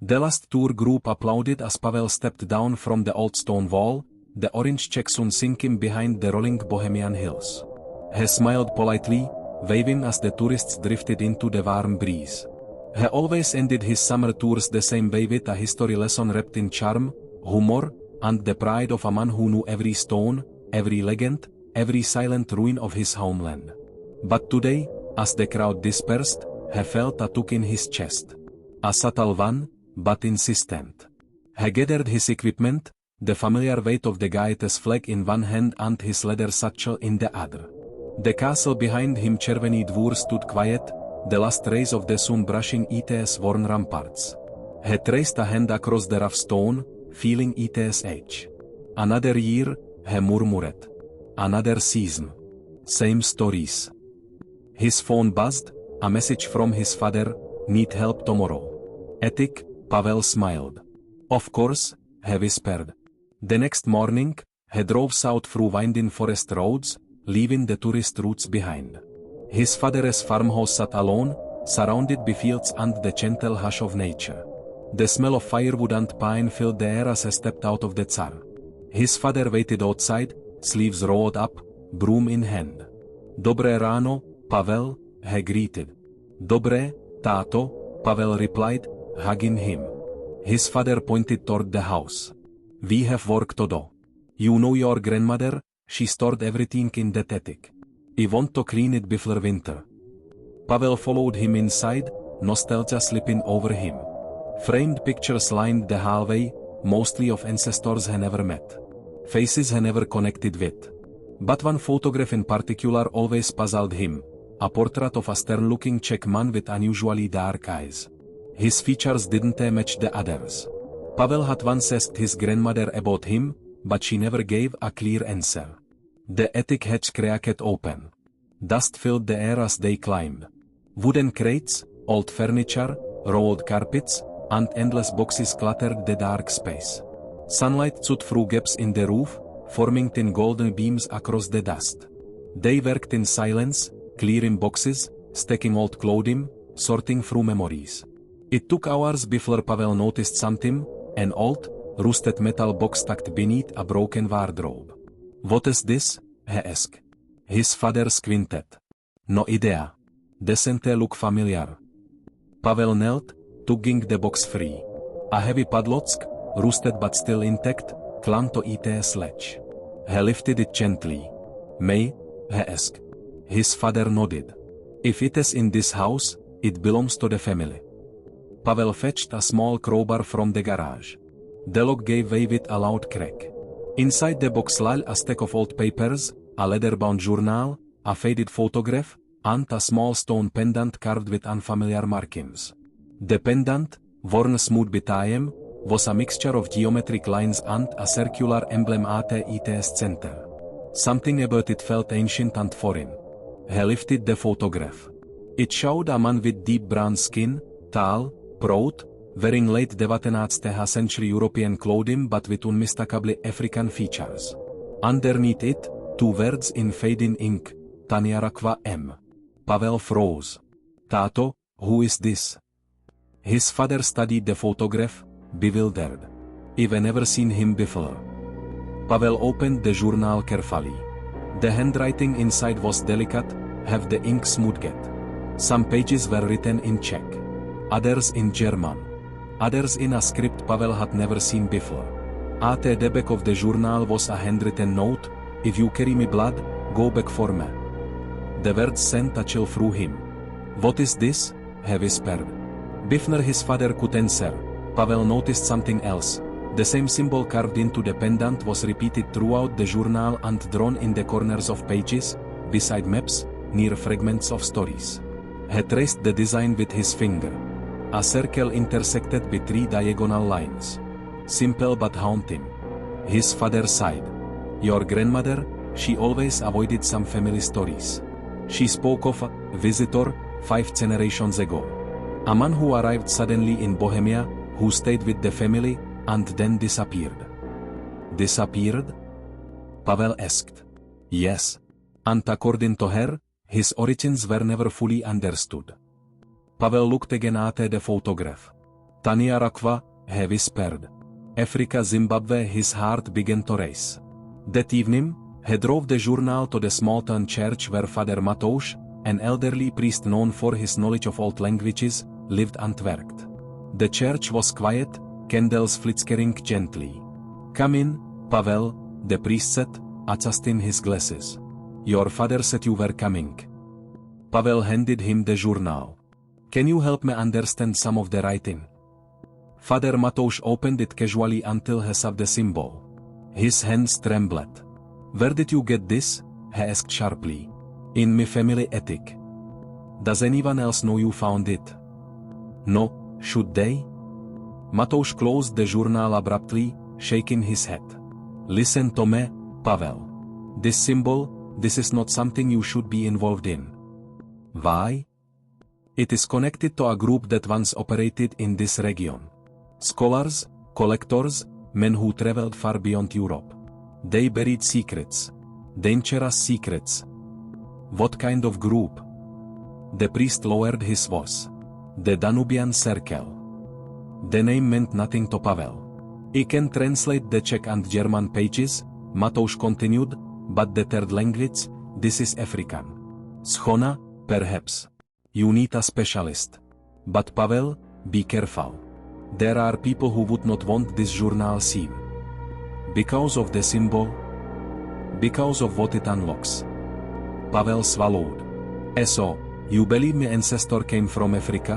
The last tour group applauded as Pavel stepped down from the old stone wall, the orange Czech sun sinking behind the rolling Bohemian hills. He smiled politely, waving as the tourists drifted into the warm breeze. He always ended his summer tours the same way, with a history lesson wrapped in charm, humor, and the pride of a man who knew every stone, every legend, every silent ruin of his homeland. But today, as the crowd dispersed, he felt a tug in his chest. A subtle one, but insistent. He gathered his equipment, the familiar weight of the Gaetes flag in one hand and his leather satchel in the other. The castle behind him, Červený Dvůr, stood quiet, the last rays of the sun brushing its worn ramparts. He traced a hand across the rough stone, feeling its age. Another year, he murmured. Another season. Same stories. His phone buzzed, a message from his father, "Need help tomorrow." Ethic, Pavel smiled. "Of course," he whispered. The next morning, he drove south through winding forest roads, leaving the tourist routes behind. His father's farmhouse sat alone, surrounded by fields and the gentle hush of nature. The smell of firewood and pine filled the air as he stepped out of the car. His father waited outside, sleeves rolled up, broom in hand. "Dobré ráno, Pavel," he greeted. "Dobré, táto," Pavel replied, hugging him. His father pointed toward the house. "We have work to do. You know your grandmother, she stored everything in that attic. I want to clean it before winter." Pavel followed him inside, nostalgia slipping over him. Framed pictures lined the hallway, mostly of ancestors he never met. Faces he never connected with. But one photograph in particular always puzzled him, a portrait of a stern-looking Czech man with unusually dark eyes. His features didn't match the others. Pavel had once asked his grandmother about him, but she never gave a clear answer. The attic hatch cracked open. Dust filled the air as they climbed. Wooden crates, old furniture, rolled carpets, and endless boxes cluttered the dark space. Sunlight shot through gaps in the roof, forming thin golden beams across the dust. They worked in silence, clearing boxes, stacking old clothing, sorting through memories. It took hours before Pavel noticed something, an old, rusted metal box tucked beneath a broken wardrobe. "What is this?" he asked. His father squinted. "No idea. Doesn't look familiar." Pavel knelt, tugging the box free. A heavy padlock, rusted but still intact, clung to its latch. He lifted it gently. "May?" he asked. His father nodded. "If it is in this house, it belongs to the family." Pavel fetched a small crowbar from the garage. The lock gave way with a loud crack. Inside the box lay a stack of old papers, a leather-bound journal, a faded photograph, and a small stone pendant carved with unfamiliar markings. The pendant, worn smooth by time, was a mixture of geometric lines and a circular emblem at its center. Something about it felt ancient and foreign. He lifted the photograph. It showed a man with deep brown skin, tall, proud, wearing late 19th century European clothing but with unmistakably African features. Underneath it, two words in fading ink, Taniarakva M. Pavel froze. "Táto, who is this?" His father studied the photograph, bewildered. "I've never seen him before." Pavel opened the journal carefully. The handwriting inside was delicate, half the ink smoothed. Some pages were written in Czech, others in German, others in a script Pavel had never seen before. At the back of the journal was a handwritten note, "If you carry me blood, go back for me." The words sent a chill through him. "What is this?" he whispered. Before his father could answer, Pavel noticed something else. The same symbol carved into the pendant was repeated throughout the journal and drawn in the corners of pages, beside maps, near fragments of stories. He traced the design with his finger. A circle intersected by 3 diagonal lines. Simple but haunting. His father sighed. "Your grandmother, she always avoided some family stories. She spoke of a visitor 5 generations ago. A man who arrived suddenly in Bohemia, who stayed with the family, and then disappeared." "Disappeared?" Pavel asked. "Yes. And according to her, his origins were never fully understood." Pavel looked again at the photograph. Tanya Rakva, he whispered. Africa, Zimbabwe. His heart began to race. That evening, he drove the journal to the small town church where Father Matouš, an elderly priest known for his knowledge of old languages, lived and worked. The church was quiet, candles flickering gently. "Come in, Pavel," the priest said, adjusting his glasses. "Your father said you were coming." Pavel handed him the journal. "Can you help me understand some of the writing?" Father Matouš opened it casually until he saw the symbol. His hands trembled. "Where did you get this?" he asked sharply. "In my family attic." "Does anyone else know you found it?" "No, should they?" Matouš closed the journal abruptly, shaking his head. "Listen to me, Pavel. This symbol, this is not something you should be involved in." "Why?" "It is connected to a group that once operated in this region. Scholars, collectors, men who traveled far beyond Europe. They buried secrets. Dangerous secrets." "What kind of group?" The priest lowered his voice. "The Danubian Circle." The name meant nothing to Pavel. "I can translate the Czech and German pages," Matouš continued, "but the third language, this is African. Schona, perhaps. You need a specialist. But Pavel, be careful. There are people who would not want this journal seen." "Because of the symbol?" "Because of what it unlocks." Pavel swallowed. "So, you believe my ancestor came from Africa?"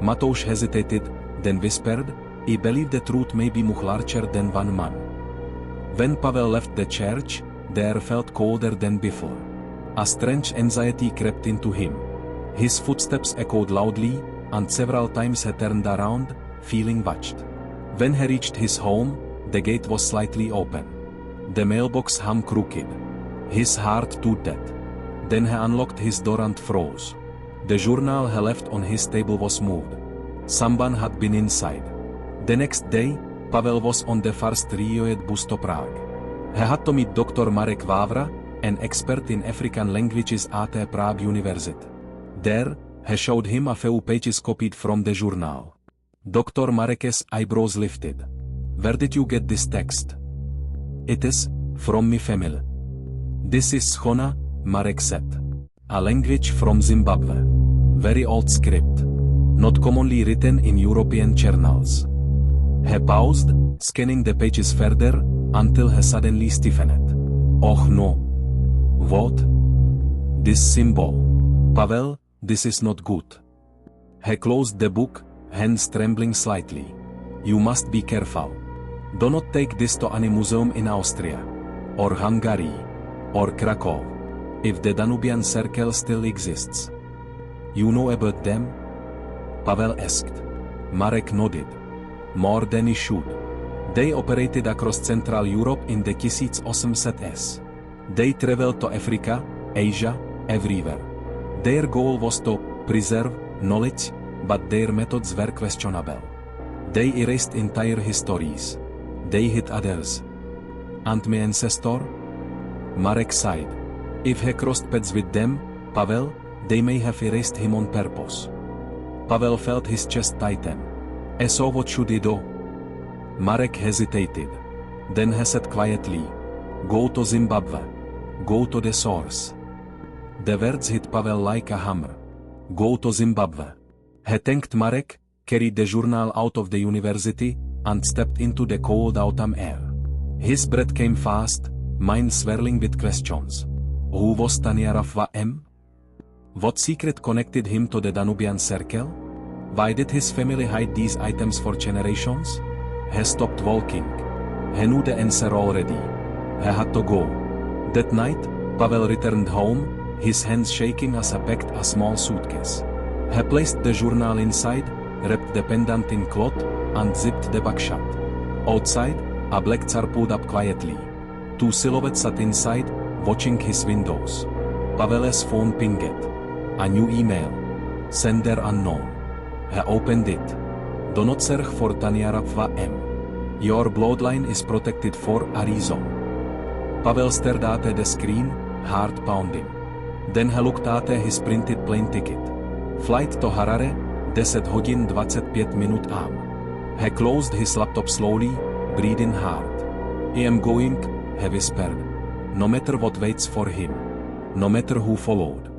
Matouš hesitated, then whispered, "I believe the truth may be much larger than one man." When Pavel left the church, the air felt colder than before. A strange anxiety crept into him. His footsteps echoed loudly, and several times he turned around, feeling watched. When he reached his home, the gate was slightly open. The mailbox hung crooked. His heart tooted. Then he unlocked his door and froze. The journal he left on his table was moved. Someone had been inside. The next day, Pavel was on the first Riojet bus to Prague. He had to meet Dr. Marek Vávra, an expert in African languages at Prague University. There, he showed him a few pages copied from the journal. Dr. Marek's eyebrows lifted. "Where did you get this text?" "It is, from my family." "This is Schona," Marek said. "A language from Zimbabwe. Very old script. Not commonly written in European journals." He paused, scanning the pages further, until he suddenly stiffened. "Oh no. What? This symbol. Pavel, this is not good." He closed the book, hands trembling slightly. "You must be careful. Do not take this to any museum in Austria, or Hungary, or Krakow. If the Danubian Circle still exists." "You know about them?" Pavel asked. Marek nodded. "More than he should. They operated across Central Europe in the 1800s. They traveled to Africa, Asia, everywhere. Their goal was to preserve knowledge, but their methods were questionable. They erased entire histories. They hid others." "And my ancestor?" Marek sighed. "If he crossed paths with them, Pavel, they may have erased him on purpose." Pavel felt his chest tighten. "So what should he do?" Marek hesitated. Then he said quietly, "Go to Zimbabwe. Go to the source." The words hit Pavel like a hammer. Go to Zimbabwe. He thanked Marek, carried the journal out of the university, and stepped into the cold autumn air. His breath came fast, mind swirling with questions. Who was Tanya Rakva M? What secret connected him to the Danubian Circle? Why did his family hide these items for generations? He stopped walking. He knew the answer already. He had to go. That night, Pavel returned home, his hands shaking as he packed a small suitcase. He placed the journal inside, wrapped the pendant in cloth, and zipped the back shut. Outside, a black car pulled up quietly. Two silhouettes sat inside, watching his windows. Pavel's phone pinged. A new email. Sender unknown. He opened it. Do not search for Tanya Rakva M. Your bloodline is protected for a reason. Pavel stared at the screen, heart pounding. Then he looked at his printed plane ticket. Flight to Harare, 10 hodin 25 minut am. He closed his laptop slowly, breathing hard. I am going, he whispered. No matter what waits for him. No matter who followed.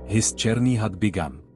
His journey had begun.